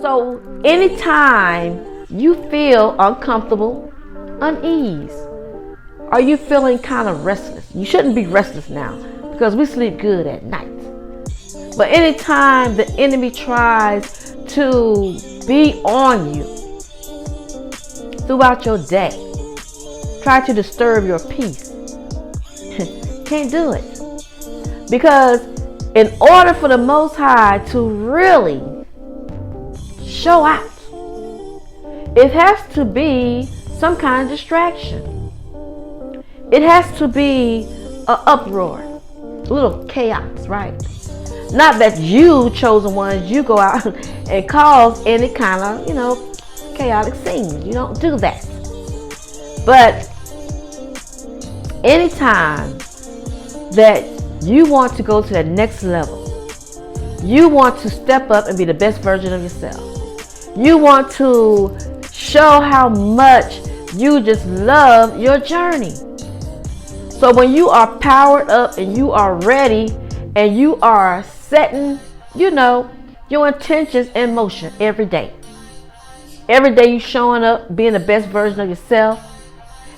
So anytime you feel uncomfortable, unease, are you feeling kind of restless? You shouldn't be restless now because we sleep good at night. But anytime the enemy tries to be on you throughout your day, try to disturb your peace, can't do it. Because in order for the Most High to really show out, it has to be some kind of distraction. It has to be an uproar, a little chaos, right? Not that you, chosen ones, you go out and cause any kind of, chaotic scene. You don't do that. But anytime that you want to go to the next level, you want to step up and be the best version of yourself. You want to show how much you just love your journey. So when you are powered up and you are ready and you are setting, your intentions in motion every day. Every day you showing up, being the best version of yourself.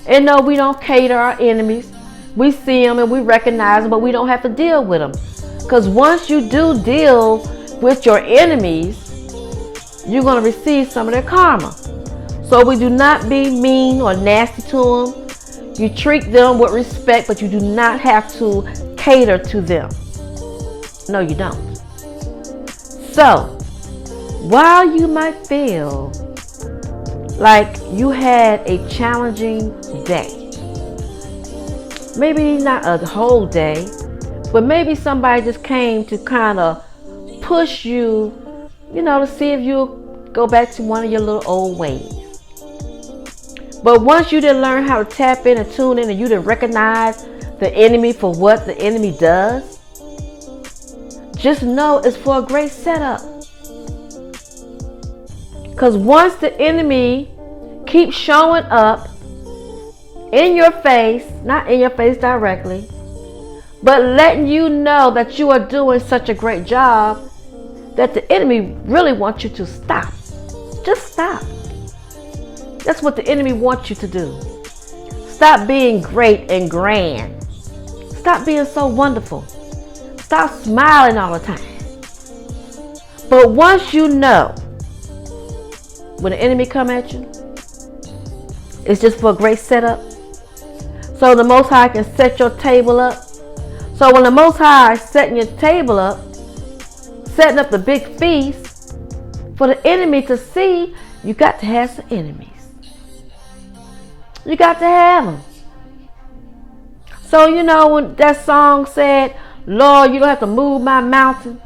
And no, we don't cater our enemies. We see them and we recognize them, but we don't have to deal with them. Because once you do deal with your enemies, you're going to receive some of their karma. So we do not be mean or nasty to them. You treat them with respect, but you do not have to cater to them. No, you don't. So, while you might feel like you had a challenging day, maybe not a whole day, but maybe somebody just came to kind of push you, to see if you'll go back to one of your little old ways. But once you didn't learn how to tap in and tune in and you didn't recognize the enemy for what the enemy does, just know it's for a great setup. Because once the enemy keeps showing up in your face, not in your face directly, but letting you know that you are doing such a great job that the enemy really wants you to stop. Just stop. That's what the enemy wants you to do. Stop being great and grand. Stop being so wonderful. Stop smiling all the time. But once you know when the enemy come at you, it's just for a great setup. So the Most High can set your table up. So when the Most High is setting your table up, setting up the big feast for the enemy to see, you got to have some enemies. You got to have them. So when that song said, Lord, you don't have to move my mountain,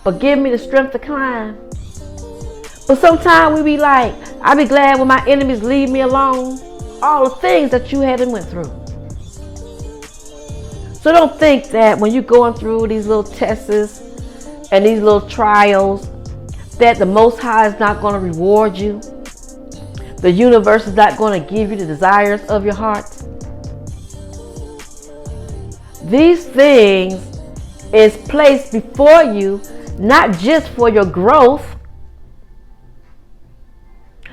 but give me the strength to climb. But sometimes we be like, I be glad when my enemies leave me alone. All the things that you had and went through. So don't think that when you're going through these little tests and these little trials, that the Most High is not going to reward you. The universe is not going to give you the desires of your heart. These things is placed before you, not just for your growth,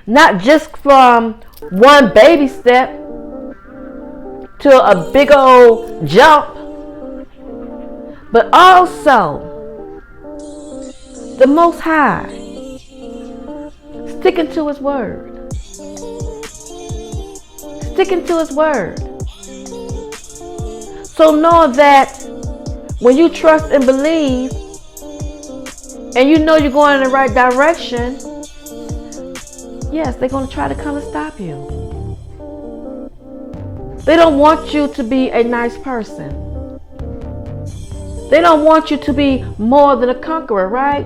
not just from one baby step to a big old jump, but also the Most High sticking to His word. Sticking to His word. So know that when you trust and believe and you know you're going in the right direction, yes, they're going to try to come and stop you. They don't want you to be a nice person. They don't want you to be more than a conqueror, right?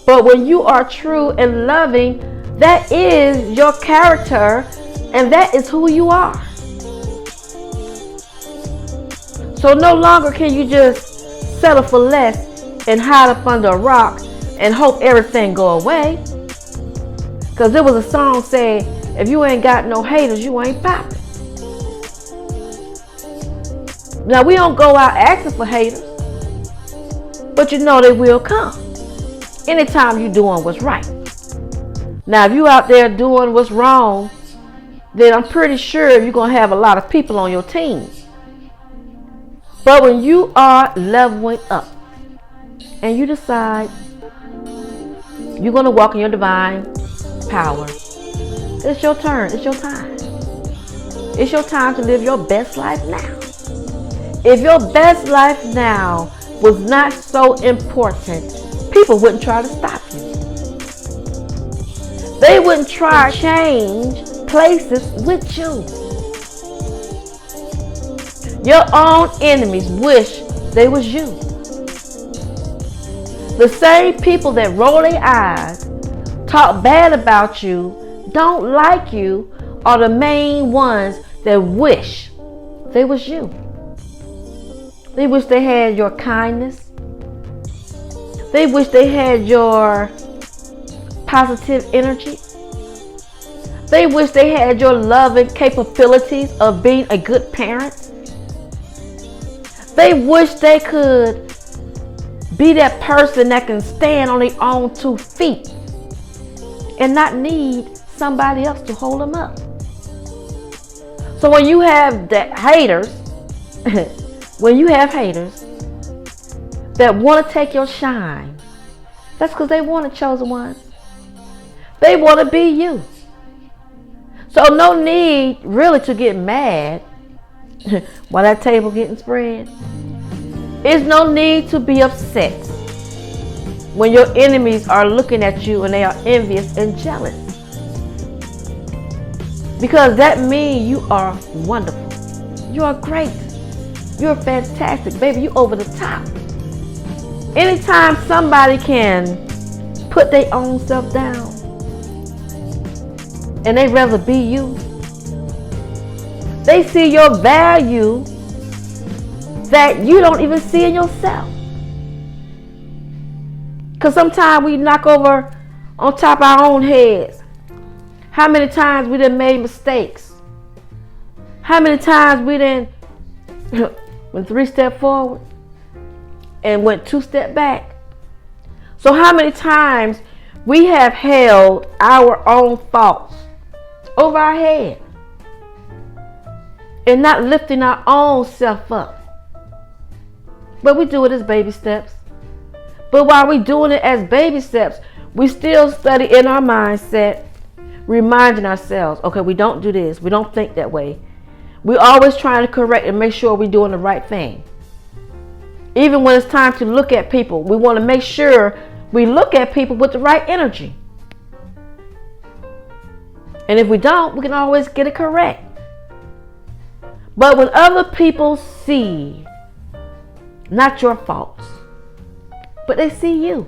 But when you are true and loving, that is your character and that is who you are. So no longer can you just settle for less and hide up under a rock and hope everything go away. Because there was a song saying, if you ain't got no haters, you ain't popping. Now we don't go out asking for haters. but you know they will come anytime you're doing what's right. Now, if you out there doing what's wrong, then I'm pretty sure you're going to have a lot of people on your team. But when you are leveling up and you decide you're going to walk in your divine power, it's your turn. It's your time. It's your time to live your best life now. If your best life now was not so important, people wouldn't try to stop you. They wouldn't try to change places with you. Your own enemies wish they was you. The same people that roll their eyes, talk bad about you, don't like you, are the main ones that wish they was you. They wish they had your kindness. They wish they had your positive energy. They wish they had your loving capabilities of being a good parent. They wish they could be that person that can stand on their own 2 feet and not need somebody else to hold them up. So when you have that haters, when you have haters that want to take your shine, that's because they want a chosen one. They want to be you. So no need really to get mad while that table getting spread. There's no need to be upset when your enemies are looking at you and they are envious and jealous. Because that means you are wonderful. You are great. You're fantastic. Baby, you over the top. Anytime somebody can put their own self down and they rather be you, they see your value that you don't even see in yourself. Because sometimes we knock over on top of our own heads. How many times we done made mistakes? How many times we done went 3 steps forward and went 2 steps back? So how many times we have held our own faults over our head and not lifting our own self up? But we do it as baby steps. But while we doing it as baby steps, we still study in our mindset, reminding ourselves, okay, we don't do this. We don't think that way. We're always trying to correct and make sure we're doing the right thing. Even when it's time to look at people, we want to make sure we look at people with the right energy. And if we don't, we can always get it correct. But when other people see not your faults, but they see you,